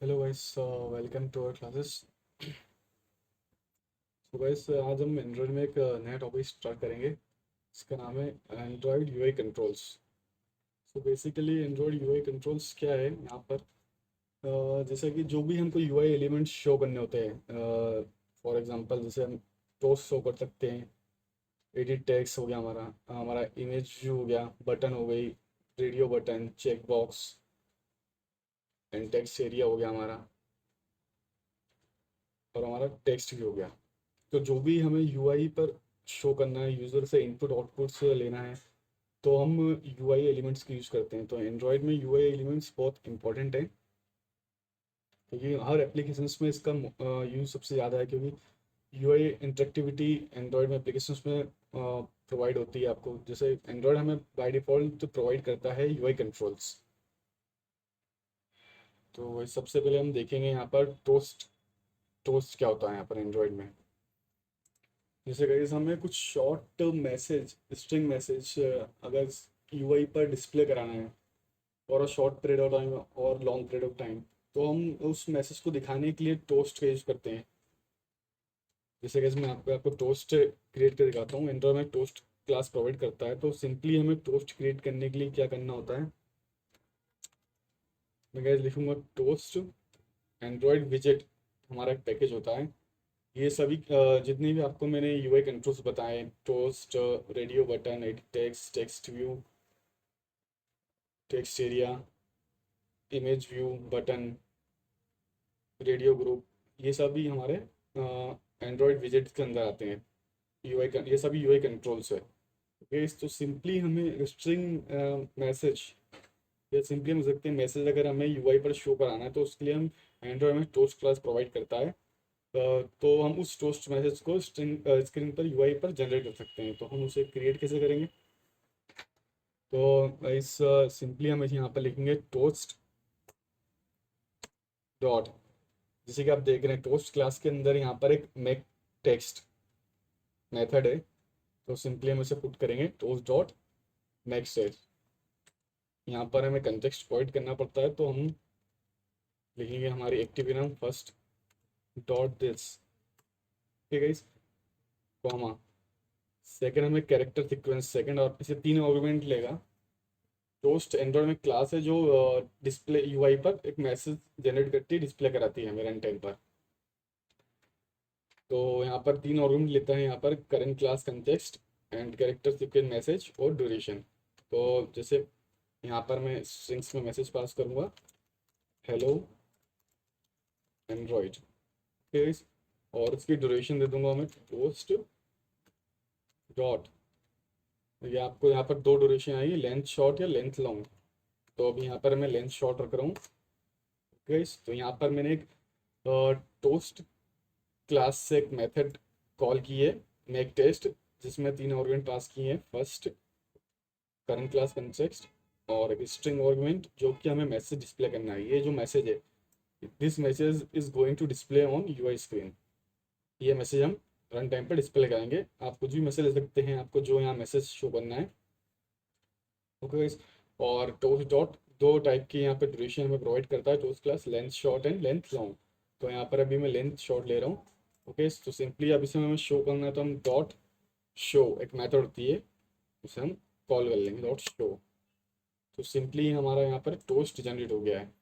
Hello guys, welcome to our classes. तो guys, आज हम एंड्रॉयड में एक नया टॉपिक स्टार्ट करेंगे। इसका नाम है Android UI controls. So basically Android UI controls क्या है यहाँ पर। जैसे कि जो भी हमको यूआई एलिमेंट्स शो करने होते हैं, फॉर एग्जांपल जैसे हम टोस्ट शो कर सकते हैं, एडिट टेक्स्ट हो गया, हमारा हमारा इमेज व्यू हो गया, बटन हो गई, radio button, check box and text area हो गया हमारा, और हमारा टेक्स्ट भी हो गया। तो जो भी हमें यूआई पर शो करना है, यूज़र से इनपुट आउटपुट से लेना है, तो हम यूआई एलिमेंट्स की यूज़ करते हैं। तो एंड्रॉयड में यूआई एलिमेंट्स बहुत इंपॉर्टेंट है, क्योंकि हर एप्लीकेशंस में इसका यूज़ सबसे ज़्यादा है। क्योंकि यूआई इंटरेक्टिविटी एंड्रॉयड में एप्लीकेशंस में प्रोवाइड होती है आपको। जैसे एंड्रॉयड हमें बाय डिफ़ॉल्ट तो प्रोवाइड करता है यूआई कंट्रोल्स। तो वही सबसे पहले हम देखेंगे यहाँ पर टोस्ट। टोस्ट क्या होता है यहाँ पर एंड्रॉयड में। जैसे गाइस हमें कुछ शॉर्ट मैसेज, स्ट्रिंग मैसेज अगर यूआई पर डिस्प्ले कराना है for a short period of time और लॉन्ग पीरियड ऑफ टाइम, तो हम उस मैसेज को दिखाने के लिए टोस्ट का यूज़ करते हैं। जैसे कि मैं आपको टोस्ट क्रिएट कर दिखाता हूँ। एंड्रॉयड में टोस्ट क्लास प्रोवाइड करता है। तो सिंपली हमें टोस्ट क्रिएट करने के लिए क्या करना होता है, मैं गाइस लिखूंगा टोस्ट एंड्रॉयड विजेट। हमारा एक पैकेज होता है। ये सभी जितने भी आपको मैंने यूआई कंट्रोल्स बताए, toast, radio button, edit text, text view, text area, image view, button, radio group, ये सभी हमारे एंड्रॉयड विजेट के अंदर आते हैं। ये सभी यूआई कंट्रोल्स है। ओके, तो सिंपली हमें स्ट्रिंग मैसेज, या सिंपली हम सकते हैं मैसेज अगर हमें यूआई पर शो कराना है, तो उसके लिए हम एंड्रॉयड में टोस्ट क्लास प्रोवाइड करता है। तो हम उस टोस्ट मैसेज को स्ट्रिंग स्क्रीन पर यूआई पर जनरेट कर सकते हैं। तो हम उसे क्रिएट कैसे करेंगे, तो इस सिंपली हम यहाँ पर लिखेंगे टोस्ट डॉट। जैसे कि आप देख रहे हैं टोस्ट क्लास के अंदर यहाँ पर एक मेक टेक्स्ट मेथड है। तो सिंपली हम इसे पुट करेंगे टोस्ट डॉट मेक टेक्स्ट। यहाँ पर हमें कंटेक्स्ट प्रोवाइड करना पड़ता है। तो हम लिखेंगे हमारी active enum first dot this, ठीक है, कॉमा, सेकंड हमें कैरेक्टर सीक्वेंस सेकंड, और इसे तीन आर्गुमेंट लेगा। टोस्ट एंड्रॉइड में क्लास है जो डिस्प्ले यूआई पर एक मैसेज जनरेट करती है, डिस्प्ले कराती है हमें रन टाइम पर। तो यहाँ पर तीन आर्गुमेंट लेता है, यहाँ पर current class, context and character sequence, message और ड्यूरेशन। तो जैसे यहाँ पर मैं स्ट्रिंग्स में मैसेज पास करूँगा, हेलो एंड्रॉइड, ठीक है, और इसकी ड्यूरेशन दे दूंगा मैं पोस्ट डॉट। ये आपको यहाँ पर दो ड्यूरेशन आएगी, लेंथ शॉर्ट या लेंथ लॉन्ग। तो अभी यहाँ पर मैं लेंथ शॉर्ट रख रहा हूँ। गाइस, तो यहाँ पर मैंने एक टोस्ट क्लास से एक मेथड कॉल की है, मेक टेस्ट, जिसमें तीन आर्गुमेंट पास किए हैं, फर्स्ट करंट क्लास, कंटेक्स्ट और एक स्ट्रिंग आर्गुमेंट, जो कि हमें मैसेज डिस्प्ले करना है। ये जो मैसेज है, this message is going to display on UI screen. ये मैसेज हम रन टाइम पर डिस्प्ले करेंगे। आप कुछ भी मैसेज ले सकते हैं, आपको जो यहाँ मैसेज शो करना है। ओके गाइस, और टोस्ट डॉट दो टाइप की यहाँ पे ड्यूरेशन हमें प्रोवाइड करता है toast class, length short and length long. तो यहाँ पर अभी मैं लेंथ शॉर्ट ले रहा हूँ। ओके, तो सिंपली अब इसे हमें शो करना है, तो हम डॉट शो एक मेथड होती है, उसे हम कॉल कर लेंगे डॉट शो। तो सिंपली हमारा यहाँ पर टोस्ट जनरेट हो गया है।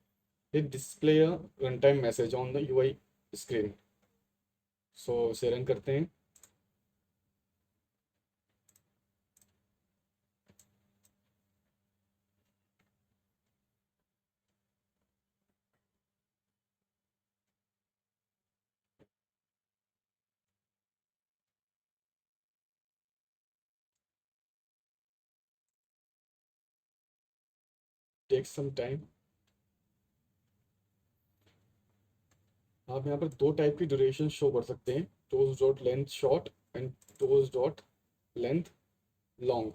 It display a run time message on the UI screen. So इसे रन करते हैं। Take some time. आप यहाँ पर दो टाइप की ड्यूरेशन शो कर सकते हैं, toast dot length short and toast dot length long.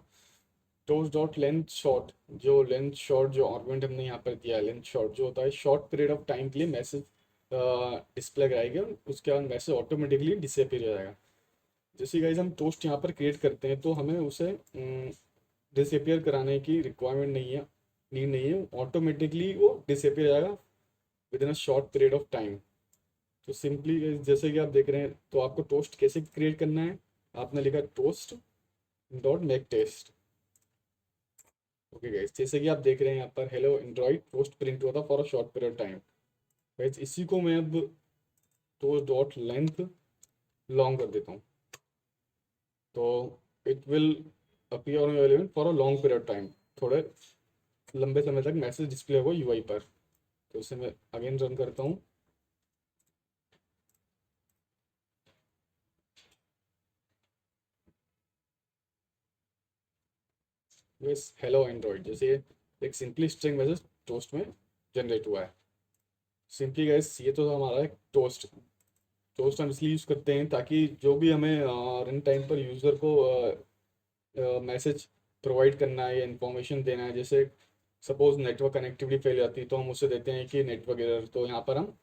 Toast dot length short, जो लेंथ शॉर्ट जो आर्गुमेंट हमने यहाँ पर दिया है, लेंथ शॉर्ट जो होता है शॉर्ट पीरियड ऑफ टाइम के लिए मैसेज डिस्प्ले कराएगा, उसके बाद मैसेज ऑटोमेटिकली डिसअपीयर हो जाएगा। जैसे गाइज हम टोस्ट यहाँ पर क्रिएट करते हैं, तो हमें उसे डिसअपीयर कराने की रिक्वायरमेंट नहीं है, नीड नहीं है, ऑटोमेटिकली वो डिसअपीयर हो जाएगा with in a short period of time. तो सिंपली जैसे कि आप देख रहे हैं, तो आपको टोस्ट कैसे क्रिएट करना है, आपने लिखा toast dot make test. Okay guys, जैसे कि आप देख रहे हैं यहाँ पर हेलो एंड्रॉइड पोस्ट प्रिंट हुआ था for a short period time. Guys इसी को मैं अब टोस्ट डॉट लेंथ लॉन्ग कर देता हूँ, तो it will appear on your element for a long period time. थोड़े लंबे समय तक मैसेज डिस्प्ले होगा यूआई पर। तो इसे मैं अगेन रन करता हूँ। यस हेलो एंड्रॉइड, जैसे एक सिंपली स्ट्रिंग मैसेज टोस्ट में जनरेट हुआ है। सिंपली गाइस ये तो हमारा एक टोस्ट। टोस्ट हम इसलिए यूज़ करते हैं ताकि जो भी हमें रन टाइम पर यूज़र को मैसेज प्रोवाइड करना है या इन्फॉर्मेशन देना है, जैसे सपोज नेटवर्क कनेक्टिविटी फेल जाती है तो हम उसे देते हैं कि नेटवर्क एरर। तो यहाँ पर हम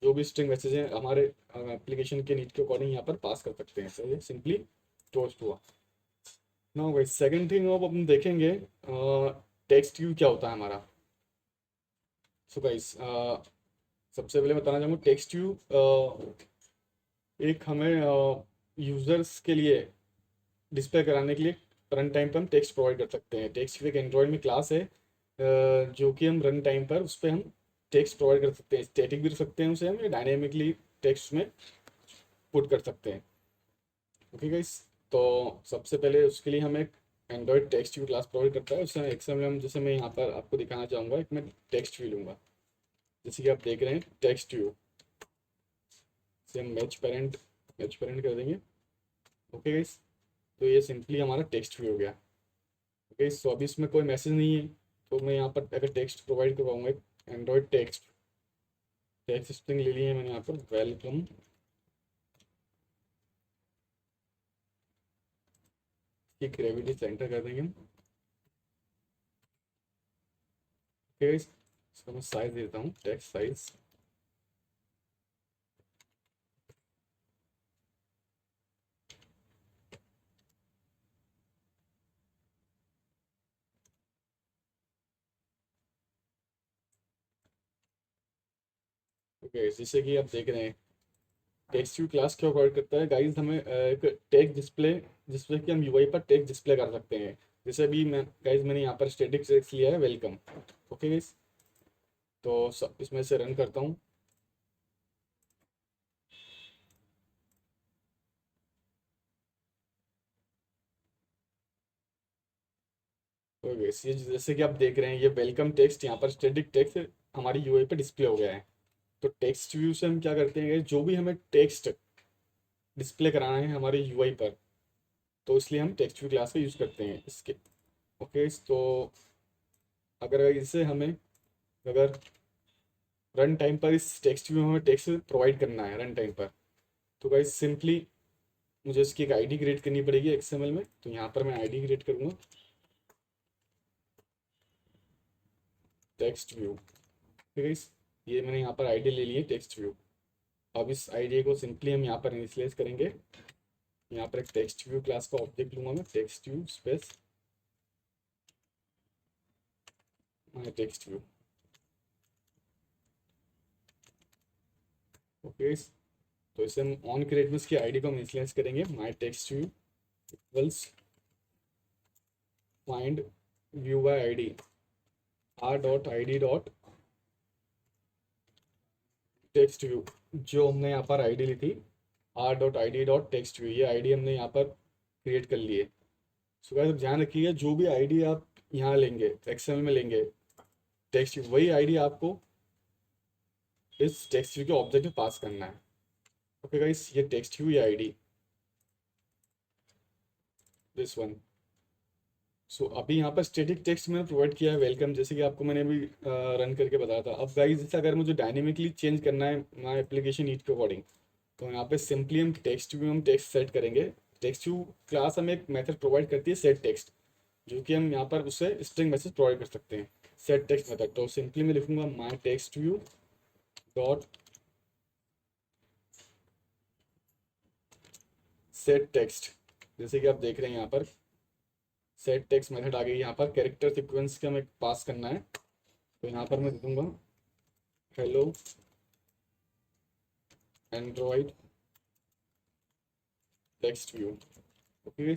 जो भी स्ट्रिंग मैसेज हैं हमारे एप्लीकेशन के नीड के अकॉर्डिंग यहाँ पर पास कर सकते हैं। तो ये सिंपली टोस्ट हुआ। ना भाई सेकेंड थिंग अब हम देखेंगे टेक्स्ट व्यू क्या होता है हमारा। सो गाइस सबसे पहले बताना चाहूँगा टेक्स्ट व्यू एक हमें यूज़र्स के लिए डिस्प्ले कराने के लिए रन टाइम पर हम टेक्स्ट प्रोवाइड कर सकते हैं। टेक्स्ट व्यू एक एंड्रॉयड में क्लास है जो कि हम रन टाइम पर उस पर हम टेक्स्ट प्रोवाइड कर सकते हैं। स्टैटिक भी रख सकते हैं उसे हम, डायनेमिकली टेक्स्ट में पुट कर सकते हैं। ओके गाइस, तो सबसे पहले उसके लिए हमें एक Android text view class provide करता है। उससे एक्सएमएल हम जैसे मैं यहाँ पर आपको दिखाना चाहूँगा, एक मैं टेक्स्ट व्यू लूँगा जैसे कि आप देख रहे हैं टेक्स्ट व्यू से हम मैच पेरेंट कर देंगे। ओके गाइस, तो ये सिंपली हमारा टेक्स्ट व्यू हो गया। ओके, सो अभी इसमें कोई मैसेज नहीं है, तो मैं यहाँ पर अगर टेक्स्ट प्रोवाइड करवाऊँगा एक एंड्रॉयड टेक्स्ट टेक्स्ट स्ट्रिंग ले ली है मैंने यहाँ पर वेलकम। की ग्रेविटी सेंटर कर देंगे हम। ओके गाइस, इसका मैं साइज देता हूँ टेक्स्ट साइज। ओके, जैसे कि आप देख रहे हैं टेक्स्ट व्यू क्लास क्या प्रोवाइड करता है गाइस, हमें एक टेक्स्ट डिस्प्ले जिसपे कि हम यूआई पर टेक्स्ट डिस्प्ले कर सकते हैं। जैसे अभी मैं गाइस मैंने यहाँ पर स्टैटिक टेक्स्ट लिया है वेलकम। ओके गाइस, तो इसमें से रन करता हूँ। तो गाइस ये जैसे कि आप देख रहे हैं ये वेलकम टेक्स्ट यहाँ पर स्टैटिक टेक्स्ट हमारी यूआई पर डिस्प्ले हो गया है। तो टेक्स्ट व्यू से हम क्या करते हैं guys, जो भी हमें टेक्स्ट डिस्प्ले कराना है हमारे यूआई पर, तो इसलिए हम टेक्स्ट व्यू क्लास का यूज़ करते हैं इसके। ओके, तो अगर इसे हमें अगर रन टाइम पर इस टेक्स्ट व्यू में हमें टेक्स्ट प्रोवाइड करना है रन टाइम पर, तो गाइस सिंपली मुझे इसकी एक आईडी क्रिएट करनी पड़ेगी एक्सएमएल में। तो यहाँ पर मैं आईडी क्रिएट करूँगा टेक्स्ट व्यू। ठीक है गाइस, ये मैंने यहाँ पर आईडी ले ली है टेक्स्ट व्यू। अब इस आईडी को सिंपली हम यहाँ पर इनिशियलाइज करेंगे। यहाँ पर एक टेक्स्ट व्यू क्लास का ऑब्जेक्ट लूँगा मैं, टेक्स्ट व्यू स्पेस माई टेक्स्ट व्यू। ओके, तो इसे हम ऑन क्रिएट में इसकी आईडी को हम इनिशियलाइज करेंगे माई text view equals find view bye ID R dot I D dot text view. जो हमने यहाँ पर आईडी ली थी R dot I D dot text view, ये आईडी हमने यहाँ पर क्रिएट कर ली है। सो गाइस ध्यान रखिए जो भी आईडी आप यहाँ लेंगे एक्सएमएल में लेंगे टेक्स्ट व्यू, वही आईडी आपको इस टेक्स्ट व्यू के ऑब्जेक्ट में पास करना है। ओके गाइस, ये टेक्स्ट व्यू ये आईडी दिस वन। सो अभी यहाँ पर स्टैटिक टेक्स्ट मैंने प्रोवाइड किया है वेलकम, जैसे कि आपको मैंने अभी रन करके बताया था। अब गाइस जैसे अगर मुझे डायनेमिकली चेंज करना है माई एप्लीकेशन नीड के अकॉर्डिंग, तो यहाँ पे सिंपली हम टेक्स्ट व्यू हम टेक्स्ट सेट करेंगे। टेक्स्ट व्यू क्लास हमें एक मेथड प्रोवाइड करती है सेट टेक्स्ट, जो कि हम यहाँ पर उससे स्ट्रिंग मैसेज प्रोवाइड कर सकते हैं सेट टेक्स्ट मेथड। तो सिंपली मैं लिखूंगा माई text view dot set text. जैसे कि आप देख रहे हैं यहाँ पर सेट टेक्स्ट मेथड आ गई। यहाँ पर कैरेक्टर सीक्वेंस के हमें पास करना है, तो यहाँ पर मैं दे दूंगा hello Android text view. Okay,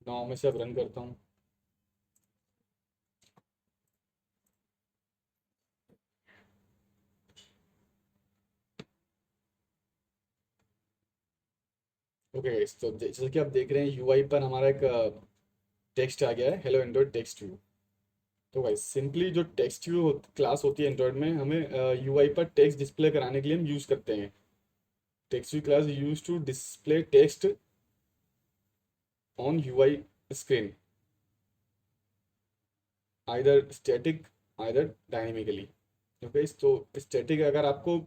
now मैं इसे अब रन करता हूँ। ओके गाइस, तो जैसे कि आप देख रहे हैं यूआई पर हमारा एक टेक्स्ट आ गया है, हेलो एंड्रॉइड टेक्स्ट व्यू। तो गाइस सिंपली जो टेक्स्ट व्यू क्लास होती है एंड्रॉइड में, हमें यूआई पर टेक्स्ट डिस्प्ले कराने के लिए हम यूज़ करते हैं। Text view class use to display text on UI screen, either static either dynamically. Okay, तो स्टैटिक अगर आपको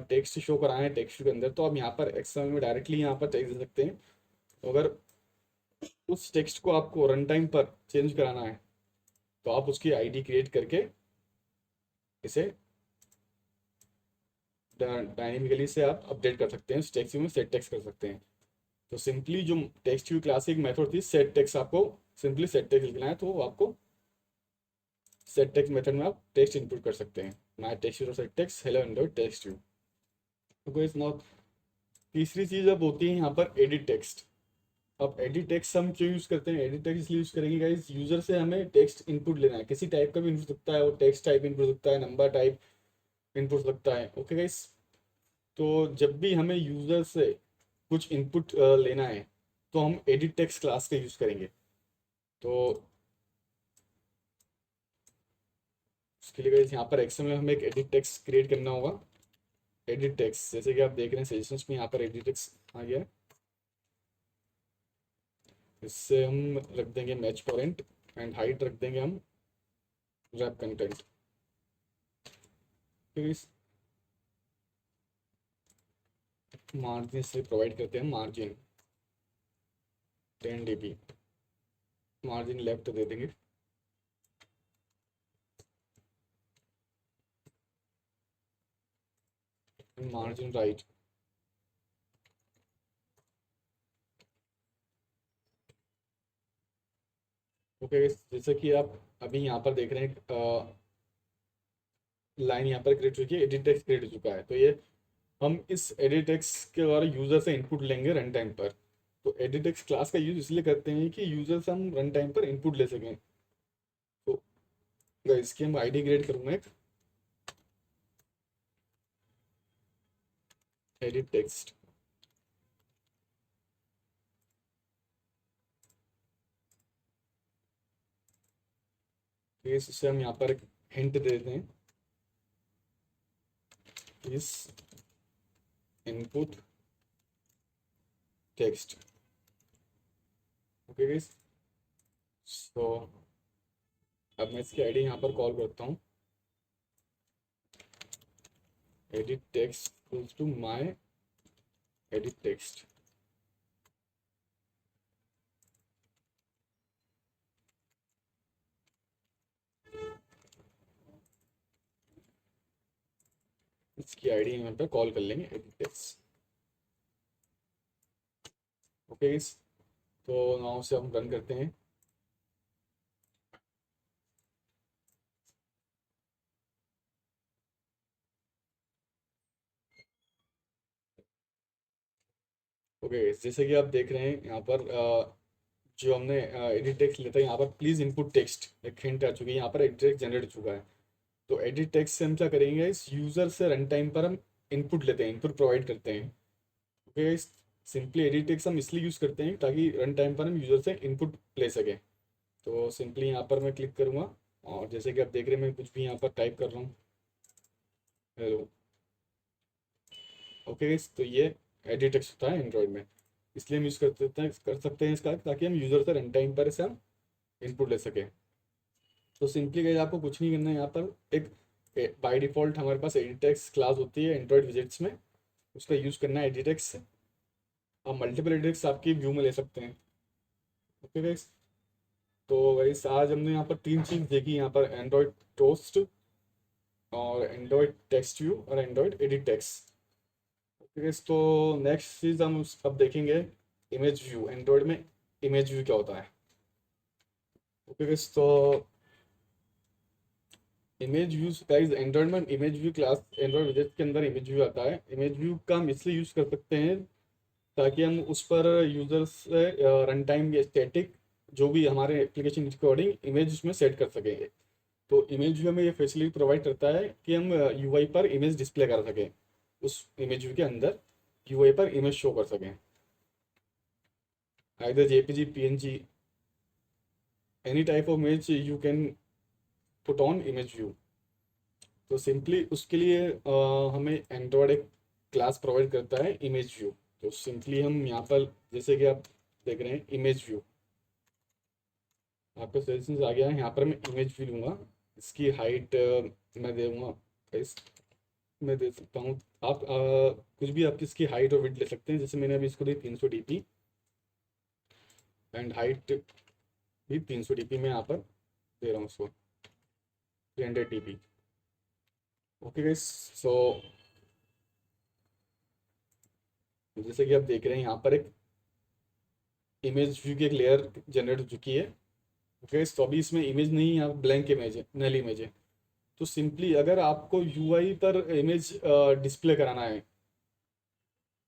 टेक्स्ट शो कराना है टेक्स्ट के अंदर, तो आप यहाँ पर एक्सएमएल में डायरेक्टली यहाँ पर टेक्स्ट दे सकते हैं। तो अगर उस टेक्स्ट को आपको रन टाइम पर चेंज कराना है, तो आप उसकी आईडी क्रिएट करके इसे डायनेमिकली से आप अपडेट कर सकते हैं, टेक्स्ट व्यू में सेट टेक्स्ट कर सकते हैं। तो सिंपली जो टेक्स्ट व्यू क्लास की एक मेथड थी सेट टेक्स्ट, आपको सिंपली सेट टेक्स्ट लिखना है तो आपको सेट टेक्स्ट मेथड में आप टेक्स्ट इनपुट कर सकते हैं। माई text view set text hello Android text view. तो गाइस नाउ तीसरी चीज़ अब होती है यहाँ पर एडिट टेक्स्ट। अब एडिट टेक्स्ट हम क्यों यूज़ करते हैं? एडिट टेक्स्ट इसलिए यूज़ करेंगे गाइस, यूज़र से हमें टेक्स्ट इनपुट लेना है, किसी टाइप का भी इनपुट सकता है, वो टेक्स्ट टाइप इनपुट सकता है, नंबर टाइप इनपुट सकता है। ओके गाइस, तो जब भी हमें यूज़र से कुछ इनपुट लेना है, तो हम एडिट टेक्स्ट क्लास का यूज़ करेंगे। तो उसके लिए गाइस यहाँ पर एक्सेल में हमें एक एडिट टेक्स्ट क्रिएट करना होगा। एडिट टेक्स्ट जैसे कि आप देख रहे हैं सजेशंस में यहाँ पर एडिट टेक्स्ट आ गया है। इससे हम रख देंगे मैच पॉइंट एंड हाइट रख देंगे हम रैप कंटेंट। फिर इस मार्जिन से प्रोवाइड करते हैं मार्जिन 10 dB, मार्जिन लेफ्ट दे देंगे। Margin right. ओके, जैसे कि आप अभी यहाँ पर देख रहे हैं लाइन यहाँ पर क्रिएट हो चुकी है, एडिट टेक्स्ट क्रिएट हो चुका है। तो ये हम इस एडिट टेक्स्ट के द्वारा यूजर से इनपुट लेंगे रन टाइम पर। तो एडिट टेक्स्ट क्लास का यूज इसलिए करते हैं कि यूजर से हम रन टाइम पर इनपुट ले सकें। तो इसकी हम आईडी क्रिएट करूंगा एक एडिट टेक्स्ट। इससे हम यहाँ पर एक हिंट दे देते हैं, इस input text. Okay guys, so अब मैं इसकी आईडी यहाँ पर कॉल करता हूँ, edit text to my edit text. इसकी आईडी यहाँ पर कॉल कर लेंगे एडिट टेक्स्ट। ओके गाइस, तो नाउ से हम रन करते हैं। ओके, जैसे कि आप देख रहे हैं यहाँ पर जो हमने एडिट टेक्स्ट लेता है यहाँ पर प्लीज इनपुट टेक्स्ट एक हिंट आ चुकी है, यहाँ पर एडिट टेक्स्ट जनरेट हो चुका है। तो एडिट टेक्स्ट से हम क्या करेंगे, इस यूजर से रन टाइम पर हम इनपुट लेते हैं, इनपुट प्रोवाइड करते हैं। ओके, सिंपली एडिट टेक्स्ट हम इसलिए यूज करते हैं ताकि रन टाइम पर हम यूजर से इनपुट ले सकें। तो सिंपली यहाँ पर मैं क्लिक करूँगा और जैसे कि आप देख रहे हैं मैं कुछ भी यहाँ पर टाइप कर रहा हूँ, हेलो। ओके, तो ये एडिट टेक्स्ट होता है एंड्रॉइड में, इसलिए हम यूज़ कर सकते हैं इसका, ताकि हम यूज़र से रन टाइम पर इसे हम इनपुट ले सकें। तो सिंपली गाइस आपको कुछ नहीं करना है, यहाँ पर एक बाय डिफ़ॉल्ट हमारे पास एडिटेक्स क्लास होती है एंड्रॉइड विजेट्स में, उसका यूज़ करना है एडिटेक्स से। आप मल्टीपल एडिटेक्स आपकी व्यू में ले सकते हैं। ओके गाइस, तो गाइस आज हमने यहाँ पर तीन चीज़ देखी, यहाँ पर एंड्रॉइड टोस्ट और एंड्रॉइड टेक्स्ट व्यू और एंड्रॉइड एडिटेक्स। ओके गाइस, तो नेक्स्ट चीज़ हम अब देखेंगे इमेज व्यू, एंड्रॉइड में इमेज व्यू क्या होता है। ओके गाइस, तो इमेज व्यू गाइस, एंड्रॉइड में इमेज व्यू क्लास, एंड्रॉइड विजेट के अंदर इमेज व्यू आता है। इमेज व्यू का हम इसलिए यूज़ कर सकते हैं ताकि हम उस पर यूज़र से रन टाइम या स्टैटिक जो भी हमारे एप्लीकेशन रिकॉर्डिंग इमेज उसमें सेट कर सकेंगे। तो इमेज व्यू हमें ये फैसिलिटी प्रोवाइड करता है कि हम यूआई पर इमेज डिस्प्ले कर सकें, उस इमेज व्यू के अंदर यूआई पर इमेज शो कर सकें, either JPG, PNG, any type of image you can put on image view. तो सिंपली उसके लिए हमें एंड्रॉयड एक क्लास प्रोवाइड करता है इमेज व्यू। तो सिंपली हम यहाँ पर जैसे कि आप देख रहे हैं इमेज व्यू, आपका सजेशन आ गया है। यहाँ पर मैं इमेज व्यू लूँगा, इसकी हाइट मैं दे दूँगा इस, मैं दे सकता हूँ। आप कुछ भी आप इसकी हाइट और विड्थ ले सकते हैं, जैसे मैंने अभी इसको दी 300 डीपी एंड हाइट भी 300 डीपी में यहाँ पर दे रहा हूँ उसको 300 डीपी। ओके गाइस, सो जैसे कि आप देख रहे हैं यहाँ पर एक इमेज व्यू की एक लेयर जनरेट हो चुकी है। ओके, तो अभी इसमें इमेज नहीं है, ब्लैंक इमेज है, नल इमेज है। तो सिंपली अगर आपको यूआई पर इमेज डिस्प्ले कराना है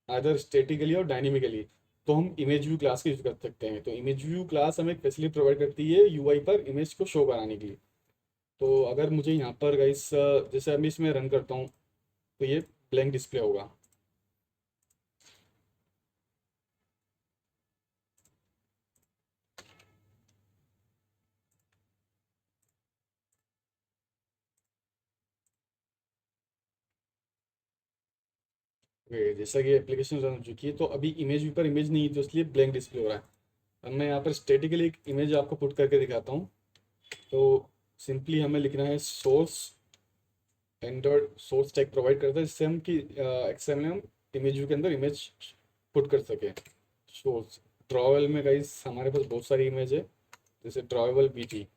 अदर स्टेटिकली और डायनेमिकली, तो हम इमेज व्यू क्लास का यूज कर सकते हैं। तो इमेज व्यू क्लास हमें एक फैसिलिटी प्रोवाइड करती है यूआई पर इमेज को शो कराने के लिए। तो अगर मुझे यहाँ पर गाइस जैसे अभी इसमें रन करता हूँ तो ये ब्लैंक डिस्प्ले होगा। जैसा कि एप्लीकेशन रन हो चुकी है, तो अभी इमेज व्यू पर इमेज नहीं है, तो इसलिए ब्लैंक डिस्प्ले हो रहा है। अब मैं यहाँ पर स्टेटिकली एक इमेज आपको पुट करके दिखाता हूँ। तो सिंपली हमें लिखना है source, Android source tag provide करता है जिससे हम कि एक्सेल में हम इमेज व्यू के अंदर इमेज पुट कर सके। सोर्स ड्रॉवेल में गाइस हमारे पास बहुत सारी इमेज है, जैसे drawable BT.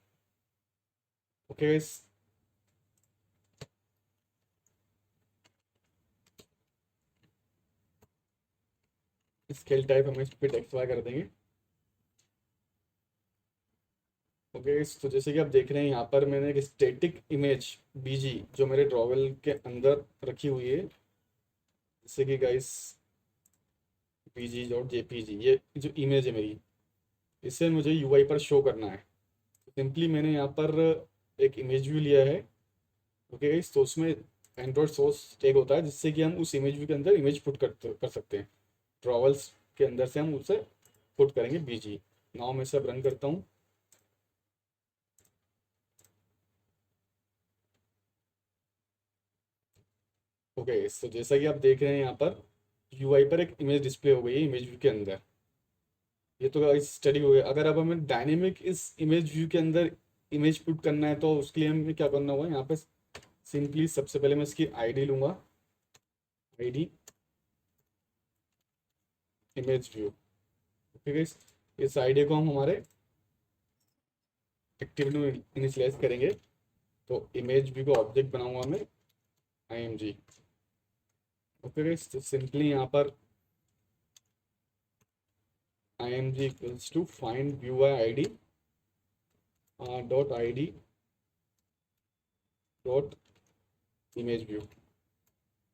Okay guys, scale type हम इस पे टेक्स्ट वाई कर देंगे। ओके गाइस, तो जैसे कि आप देख रहे हैं यहाँ पर मैंने एक स्टैटिक इमेज बीजी जो मेरे ड्रॉवेल के अंदर रखी हुई है, जैसे कि गाइस बीजी डॉट जेपीजी, ये जो इमेज है मेरी, इसे मुझे यूआई पर शो करना है। सिंपली मैंने यहाँ पर एक इमेज व्यू लिया है। ओके गाइस, तो उसमें एंड्रॉयड सोर्स टैग होता है जिससे कि हम उस इमेज व्यू के अंदर इमेज पुट कर सकते हैं। ट्रॉवल्स के अंदर से हम उसे पुट करेंगे बीजी। नाउ मैं सब रन करता हूँ। ओके, तो जैसा कि आप देख रहे हैं यहाँ पर यूआई पर एक इमेज डिस्प्ले हो गई है इमेज व्यू के अंदर। ये तो गाइस स्टडी हो गया। अगर अब हमें डायनेमिक इस इमेज व्यू के अंदर इमेज पुट करना है तो उसके लिए हमें क्या करना होगा, यहाँ पे सिंपली सबसे पहले मैं इसकी आईडी लूंगा, आईडी इमेज व्यू। ठीक है, इस आईडी को हम हमारे एक्टिविटी में इनिशियलाइज करेंगे। तो इमेज व्यू को ऑब्जेक्ट बनाऊंगा मैं img। ओके गाइस, तो सिंपली यहाँ पर img equals to find view id dot id dot image view.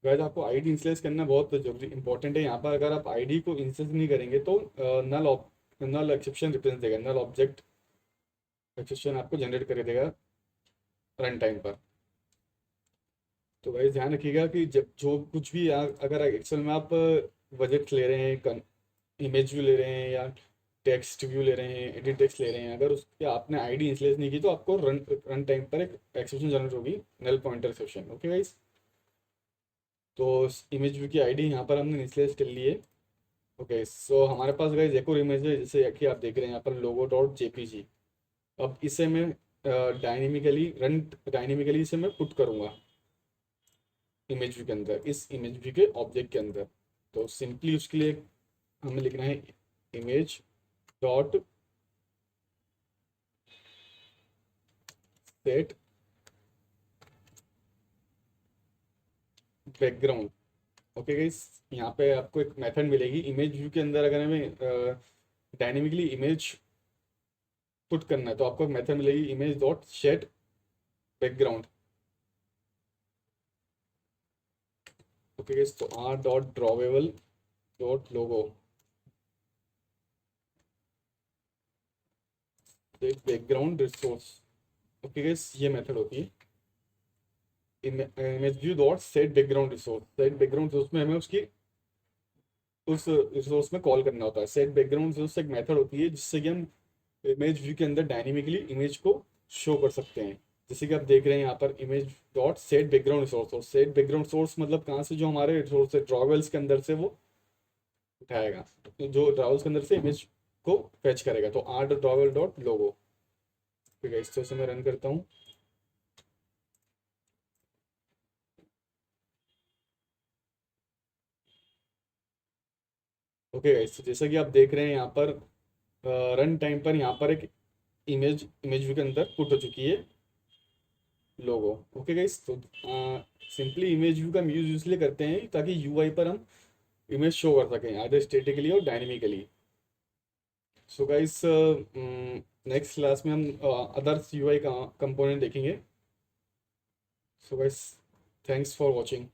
Guys, आपको आईडी इंस्टॉल करना बहुत जरूरी इंपॉर्टेंट है। यहाँ पर अगर आप आईडी को इंस्टॉल नहीं करेंगे तो नल नल एक्सेप्शन रिप्रेजेंट देगा, नल ऑब्जेक्ट एक्सेप्शन आपको जनरेट कर देगा रन टाइम पर। तो भाई ध्यान रखिएगा कि जब जो कुछ भी अगर एक्सेल में आप बजट ले रहे हैं, इमेज व्यू ले रहे हैं या टेक्स्ट व्यू ले रहे हैं, एडिट टेक्स्ट ले रहे हैं, अगर उसके आपने आईडी इंस्टॉल नहीं की तो आपको रन टाइम पर एक एक्सेप्शन जनरेट होगी, null pointer exception. Okay guys, तो इमेज व्यू की आईडी यहाँ पर हमने इंस्टॉल कर ली है। ओके, सो हमारे पास गाइस एक और इमेज है जैसे कि आप देख रहे हैं यहाँ पर लोगो डॉट जेपीजी। अब इसे मैं डायनेमिकली इसे मैं पुट करूँगा इमेज व्यू के अंदर, इस इमेज व्यू के ऑब्जेक्ट के अंदर। तो सिंपली उसके लिए हमें लिखना है image dot set background. Okay guys, यहाँ पे आपको एक मेथड मिलेगी इमेज व्यू के अंदर। अगर हमें डायनेमिकली इमेज पुट करना है तो आपको एक मेथड मिलेगी image dot set background. Okay guys, तो आर डॉट ड्रॉवेबल डॉट लोगो बैकग्राउंड रिसोर्स। ओके गाइस, ये मेथड होती है image view dot set background resource. Set background resource में हमें उसकी उस रिसोर्स में कॉल करना होता है। सेट बैकग्राउंड रिसोर्स एक मेथड होती है जिससे कि हम इमेज व्यू के अंदर डायनेमिकली इमेज को शो कर सकते हैं। जैसे कि आप देख रहे हैं यहाँ पर image dot set background resource, और सेट बैकग्राउंड सोर्स मतलब कहाँ से, जो हमारे रिसोर्स है ड्रॉवेल्स के अंदर से वो उठाएगा, तो जो ड्रॉवेल्स के अंदर से इमेज को फेच करेगा। तो आर डॉट ड्रॉवेल डॉट लोगो। ठीक है, इस तरह से मैं रन करता हूँ। ओके गाइस, तो जैसा कि आप देख रहे हैं यहाँ पर रन टाइम पर यहाँ पर एक इमेज व्यू के अंदर पुट हो चुकी है लोगो। ओके गाइस, तो सिंपली इमेज व्यू का हम यूज इसलिए करते हैं ताकि यूआई पर हम इमेज शो कर सकें, आइदर स्टेटिकली और dynamically. So guys, next class में हम अदर्स यूआई का कंपोनेंट देखेंगे। So guys, thanks for watching.